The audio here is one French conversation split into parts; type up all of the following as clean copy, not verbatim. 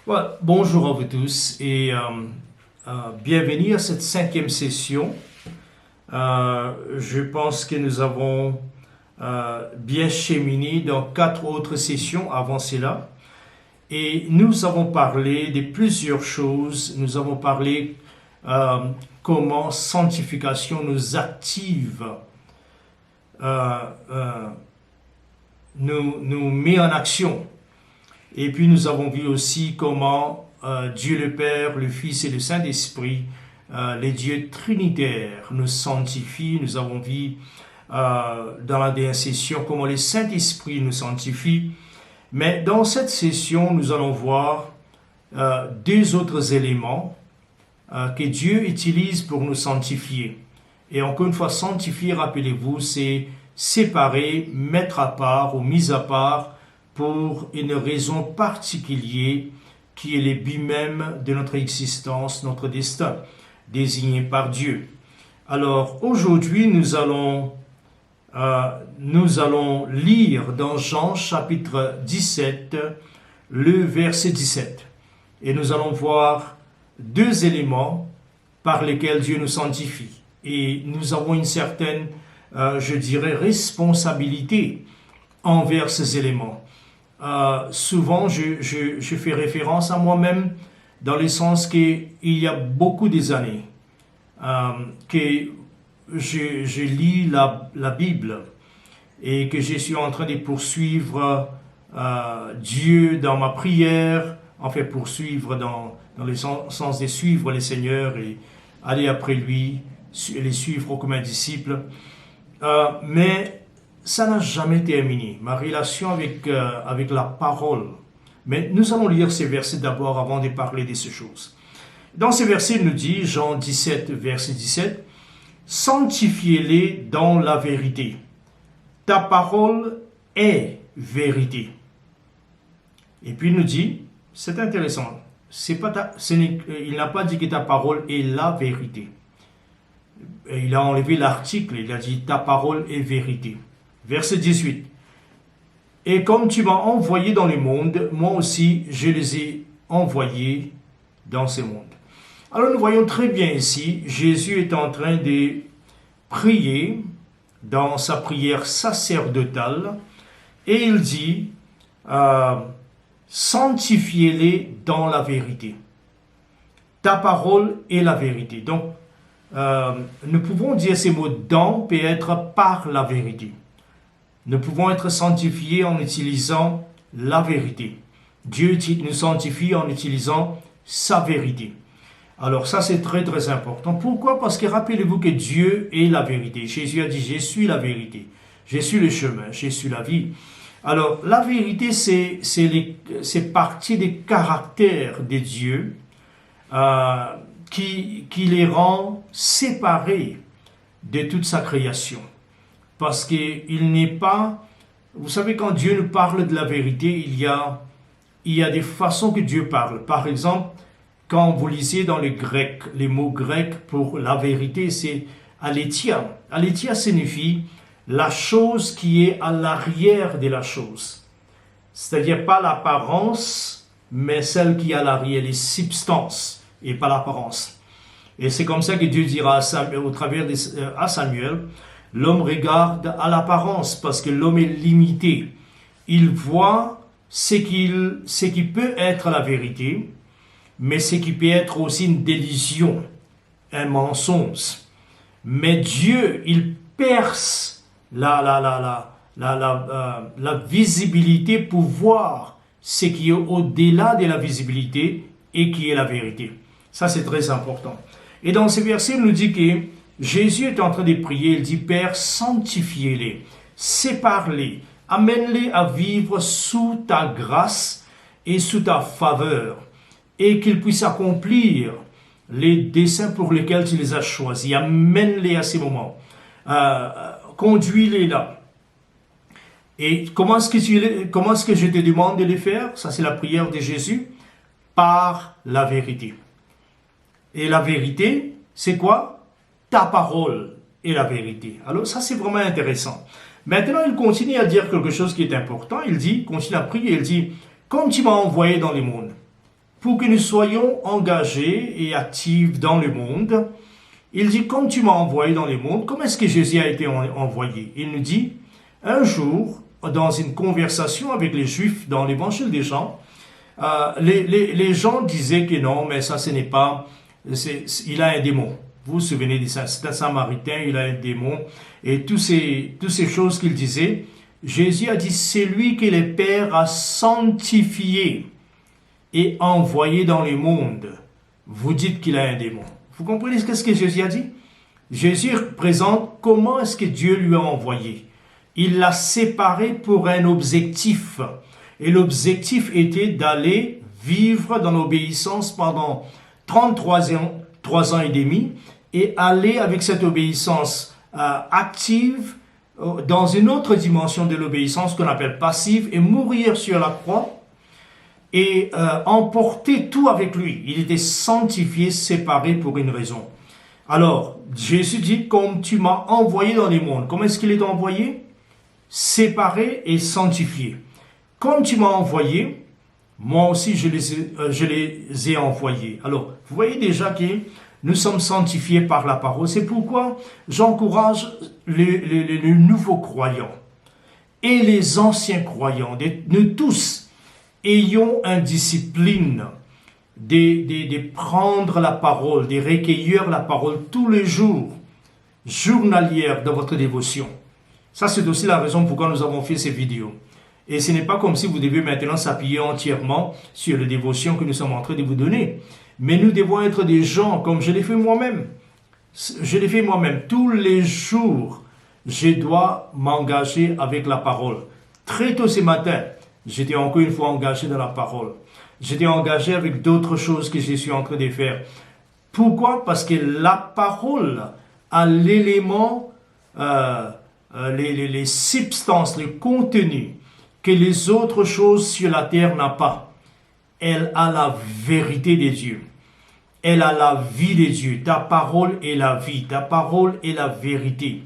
Bonjour à vous tous et bienvenue à cette cinquième session. Je pense que nous avons bien cheminé dans 4 autres sessions avant cela et nous avons parlé de plusieurs choses. Nous avons parlé comment sanctification nous active, nous met en action. Et puis nous avons vu aussi comment Dieu le Père, le Fils et le Saint-Esprit, les dieux trinitaires, nous sanctifient. Nous avons vu dans la dernière session comment le Saint-Esprit nous sanctifie. Mais dans cette session, nous allons voir 2 autres éléments que Dieu utilise pour nous sanctifier. Et encore une fois, sanctifier, rappelez-vous, c'est séparer, mettre à part ou mis à part pour une raison particulière qui est le but même de notre existence, notre destin, désigné par Dieu. Alors aujourd'hui, nous allons lire dans Jean chapitre 17, le verset 17. Et nous allons voir 2 éléments par lesquels Dieu nous sanctifie. Et nous avons une certaine, responsabilité envers ces éléments. Souvent, je fais référence à moi-même dans le sens qu'il y a beaucoup des années que je lis la Bible et que je suis en train de poursuivre Dieu dans ma prière, poursuivre dans le sens de suivre le Seigneur et aller après lui, les suivre comme un disciple. Mais ça n'a jamais terminé, ma relation avec la parole. Mais nous allons lire ces versets d'abord avant de parler de ces choses. Dans ces versets, il nous dit, Jean 17, verset 17, « Sanctifiez-les dans la vérité. Ta parole est vérité. » Et puis il nous dit, c'est intéressant, il n'a pas dit que ta parole est la vérité. Il a enlevé l'article, il a dit, ta parole est vérité. Verset 18. « Et comme tu m'as envoyé dans le monde, moi aussi je les ai envoyés dans ce monde. » Alors nous voyons très bien ici, Jésus est en train de prier dans sa prière sacerdotale et il dit sanctifiez-les dans la vérité. Ta parole est la vérité. Donc nous pouvons dire ces mots dans peut être par la vérité. Nous pouvons être sanctifiés en utilisant la vérité. Dieu nous sanctifie en utilisant sa vérité. Alors ça c'est très très important. Pourquoi? Parce que rappelez-vous que Dieu est la vérité. Jésus a dit, je suis la vérité. Je suis le chemin, je suis la vie. Alors la vérité c'est partie des caractères de Dieu qui les rend séparés de toute sa création. Parce qu'il n'est pas... Vous savez, quand Dieu nous parle de la vérité, il y a des façons que Dieu parle. Par exemple, quand vous lisez dans le grec, les mots grecs pour la vérité, c'est aletheia. Aletheia signifie la chose qui est à l'arrière de la chose. C'est-à-dire pas l'apparence, mais celle qui est à l'arrière, les substances, et pas l'apparence. Et c'est comme ça que Dieu dira à Samuel, l'homme regarde à l'apparence parce que l'homme est limité. Il voit ce qui peut être la vérité, mais ce qui peut être aussi une délusion, un mensonge. Mais Dieu, il perce la visibilité pour voir ce qui est au-delà de la visibilité et qui est la vérité. Ça, c'est très important. Et dans ces versets, il nous dit que Jésus est en train de prier, il dit, Père, sanctifiez-les, sépare-les, amène-les à vivre sous ta grâce et sous ta faveur, et qu'ils puissent accomplir les desseins pour lesquels tu les as choisis. Amène-les à ces moments, conduis-les là. Et comment est-ce que je te demande de les faire? Ça, c'est la prière de Jésus, par la vérité. Et la vérité, c'est quoi? Ta parole est la vérité. Alors ça c'est vraiment intéressant. Maintenant il continue à dire quelque chose qui est important. Il dit, continue à prier, il dit, comme tu m'as envoyé dans le monde. pour que nous soyons engagés et actifs dans le monde. Il dit, comme tu m'as envoyé dans le monde, comment est-ce que Jésus a été envoyé? Il nous dit, un jour, dans une conversation avec les Juifs dans l'évangile des Jean, les gens disaient que non, mais ça, ce n'est pas, il a un démon. Vous vous souvenez de ça, c'est un Samaritain, il a un démon. Et toutes ces choses qu'il disait, Jésus a dit, c'est lui que le Père a sanctifié et envoyé dans le monde. Vous dites qu'il a un démon. Vous comprenez ce que Jésus a dit? Jésus présente comment est-ce que Dieu lui a envoyé. Il l'a séparé pour un objectif. Et l'objectif était d'aller vivre dans l'obéissance pendant 33 ans, 3 ans et demi, et aller avec cette obéissance active dans une autre dimension de l'obéissance qu'on appelle passive et mourir sur la croix et emporter tout avec lui. Il était sanctifié, séparé pour une raison. Alors, Jésus dit, comme tu m'as envoyé dans les mondes. Comment est-ce qu'il est envoyé? Séparé et sanctifié. Comme tu m'as envoyé, moi aussi je les ai envoyés. Alors, vous voyez déjà que nous sommes sanctifiés par la parole. C'est pourquoi j'encourage les nouveaux croyants et les anciens croyants, nous tous, ayons une discipline de prendre la parole, de recueillir la parole tous les jours, journalière dans votre dévotion. Ça, c'est aussi la raison pourquoi nous avons fait ces vidéos. Et ce n'est pas comme si vous devez maintenant s'appuyer entièrement sur les dévotions que nous sommes en train de vous donner. Mais nous devons être des gens, comme je l'ai fait moi-même. Je l'ai fait moi-même. Tous les jours, je dois m'engager avec la parole. Très tôt ce matin, j'étais encore une fois engagé dans la parole. J'étais engagé avec d'autres choses que je suis en train de faire. Pourquoi? Parce que la parole a l'élément, les substances, le contenu que les autres choses sur la terre n'ont pas. Elle a la vérité des dieux. Elle a la vie des dieux. Ta parole est la vie. Ta parole est la vérité.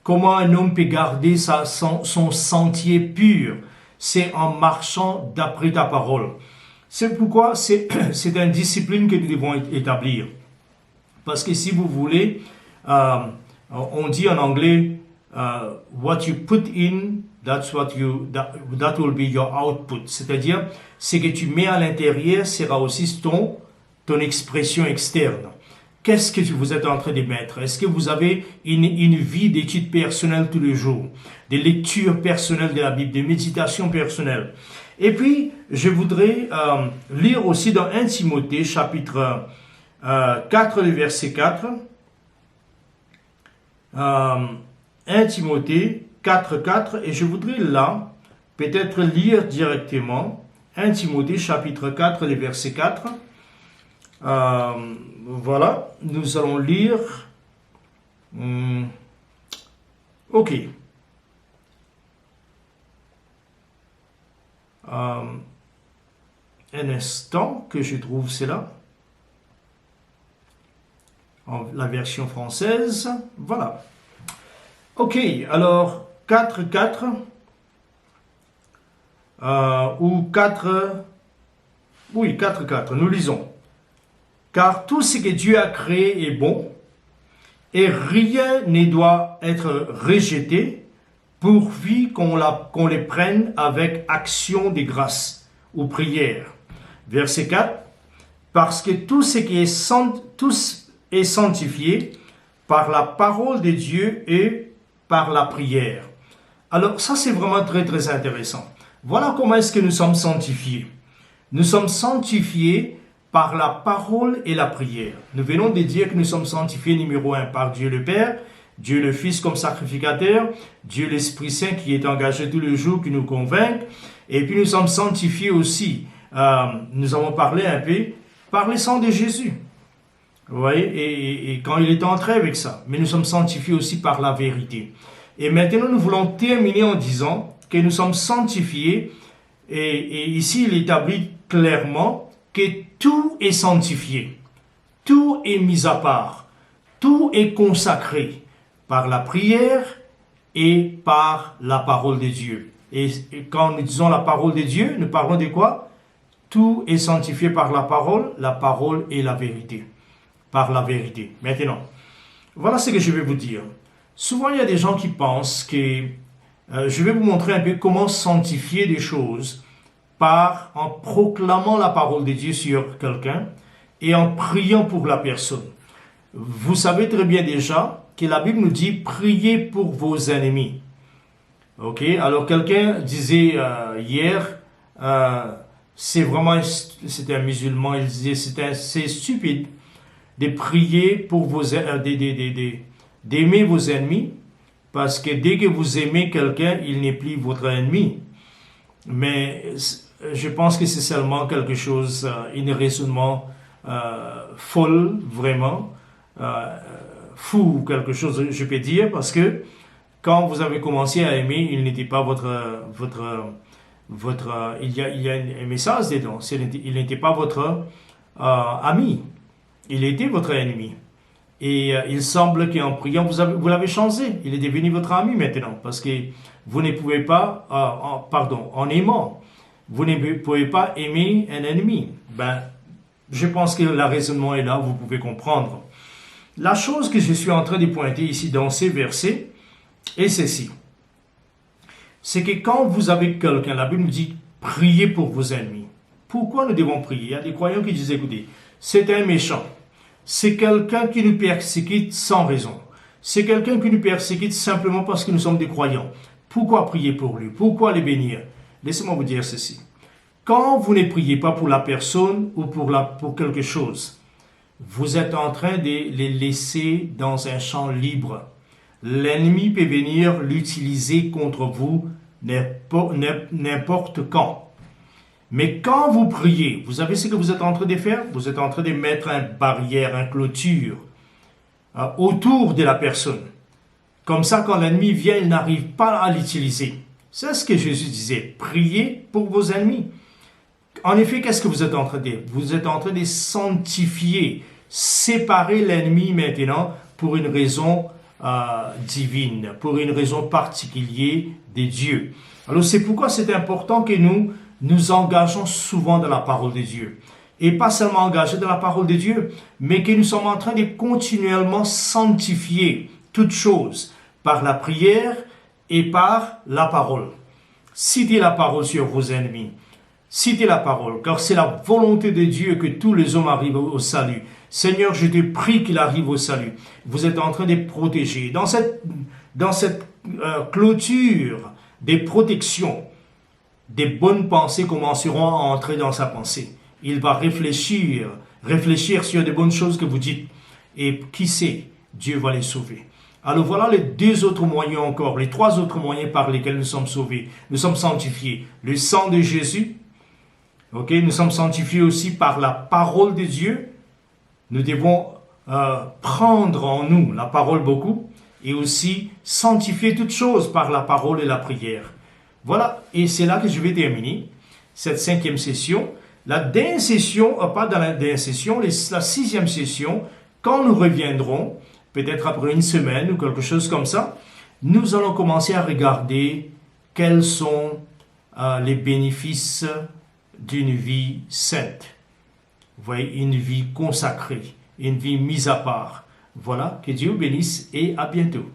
Comment un homme peut garder son sentier pur? C'est en marchant d'après ta parole. C'est pourquoi c'est une discipline que nous devons établir. Parce que si vous voulez, on dit en anglais, what you put in, that will be your output. C'est-à-dire, ce que tu mets à l'intérieur sera aussi ton expression externe. Qu'est-ce que vous êtes en train de mettre? Est-ce que vous avez une vie d'étude personnelle tous les jours, des lectures personnelles de la Bible, des méditations personnelles? Et puis, je voudrais lire aussi dans 1 Timothée, chapitre 4, le verset 4. 1 Timothée 4, 4, et je voudrais là, peut-être lire directement 1 Timothée, chapitre 4, le verset 4. Voilà, nous allons lire. Ok. Un instant que je trouve cela. La version française. Voilà. Ok, alors 4, 4. Ou 4. Oui, 4, 4. Nous lisons. Car tout ce que Dieu a créé est bon, et rien ne doit être rejeté, pourvu qu'on les prenne avec action de grâce ou prière. Verset 4. Parce que tout ce qui est sanctifié par la parole de Dieu et par la prière. Alors ça c'est vraiment très très intéressant. Voilà comment est-ce que nous sommes sanctifiés. Nous sommes sanctifiés par la parole et la prière. Nous venons de dire que nous sommes sanctifiés numéro 1 par Dieu le Père, Dieu le Fils comme sacrificateur, Dieu l'Esprit Saint qui est engagé tous les jours, qui nous convainc. Et puis nous sommes sanctifiés aussi, nous avons parlé un peu, par le sang de Jésus. Vous voyez, et quand il est entré avec ça. Mais nous sommes sanctifiés aussi par la vérité. Et maintenant nous voulons terminer en disant que nous sommes sanctifiés, et ici il établit clairement que tout est sanctifié, tout est mis à part, tout est consacré par la prière et par la parole de Dieu. Et quand nous disons la parole de Dieu, nous parlons de quoi? tout est sanctifié par la parole est la vérité. Par la vérité. Maintenant, voilà ce que je vais vous dire. Souvent, il y a des gens qui pensent que je vais vous montrer un peu comment sanctifier des choses en proclamant la parole de Dieu sur quelqu'un et en priant pour la personne. Vous savez très bien déjà que la Bible nous dit priez pour vos ennemis. Ok, alors quelqu'un disait hier, c'était un musulman, il disait c'est stupide de prier pour d'aimer vos ennemis, parce que dès que vous aimez quelqu'un, il n'est plus votre ennemi. Mais je pense que c'est seulement quelque chose, un raisonnement folle, vraiment, fou, quelque chose, je peux dire, parce que quand vous avez commencé à aimer, il n'était pas il y a un message dedans, il n'était pas votre ami, il était votre ennemi. Et il semble qu'en priant, vous l'avez changé. Il est devenu votre ami maintenant. Parce que vous ne pouvez pas, en aimant, vous ne pouvez pas aimer un ennemi. Je pense que le raisonnement est là, vous pouvez comprendre. La chose que je suis en train de pointer ici dans ces versets est ceci. C'est que quand vous avez quelqu'un, la Bible nous dit, priez pour vos ennemis. Pourquoi nous devons prier? Il y a des croyants qui disent, écoutez, c'est un méchant. C'est quelqu'un qui nous persécute sans raison. C'est quelqu'un qui nous persécute simplement parce que nous sommes des croyants. Pourquoi prier pour lui? Pourquoi les bénir? Laissez-moi vous dire ceci. Quand vous ne priez pas pour la personne ou pour quelque chose, vous êtes en train de les laisser dans un champ libre. L'ennemi peut venir l'utiliser contre vous n'importe quand. Mais quand vous priez, vous savez ce que vous êtes en train de faire? Vous êtes en train de mettre une barrière, une clôture autour de la personne. Comme ça, quand l'ennemi vient, il n'arrive pas à l'utiliser. C'est ce que Jésus disait. Priez pour vos ennemis. En effet, qu'est-ce que vous êtes en train de dire? Vous êtes en train de sanctifier, séparer l'ennemi maintenant pour une raison divine, pour une raison particulière de Dieu. Alors c'est pourquoi c'est important que nous engageons souvent dans la parole de Dieu. Et pas seulement engagés dans la parole de Dieu, mais que nous sommes en train de continuellement sanctifier toutes choses par la prière et par la parole. Citez la parole sur vos ennemis. Citez la parole, car c'est la volonté de Dieu que tous les hommes arrivent au salut. Seigneur, je te prie qu'il arrive au salut. Vous êtes en train de protéger. Dans cette clôture des protections, des bonnes pensées commenceront à entrer dans sa pensée. Il va réfléchir sur des bonnes choses que vous dites. Et qui sait, Dieu va les sauver. Alors voilà les deux autres moyens encore, les trois autres moyens par lesquels nous sommes sauvés. Nous sommes sanctifiés. Le sang de Jésus. Nous sommes sanctifiés aussi par la parole de Dieu. Nous devons prendre en nous la parole beaucoup et aussi sanctifier toutes choses par la parole et la prière. Voilà, et c'est là que je vais terminer cette 5e session. La dernière session, pas dans la dernière session, la 6e session, quand nous reviendrons, peut-être après une semaine ou quelque chose comme ça, nous allons commencer à regarder quels sont les bénéfices d'une vie sainte. Vous voyez, une vie consacrée, une vie mise à part. Voilà, que Dieu bénisse et à bientôt.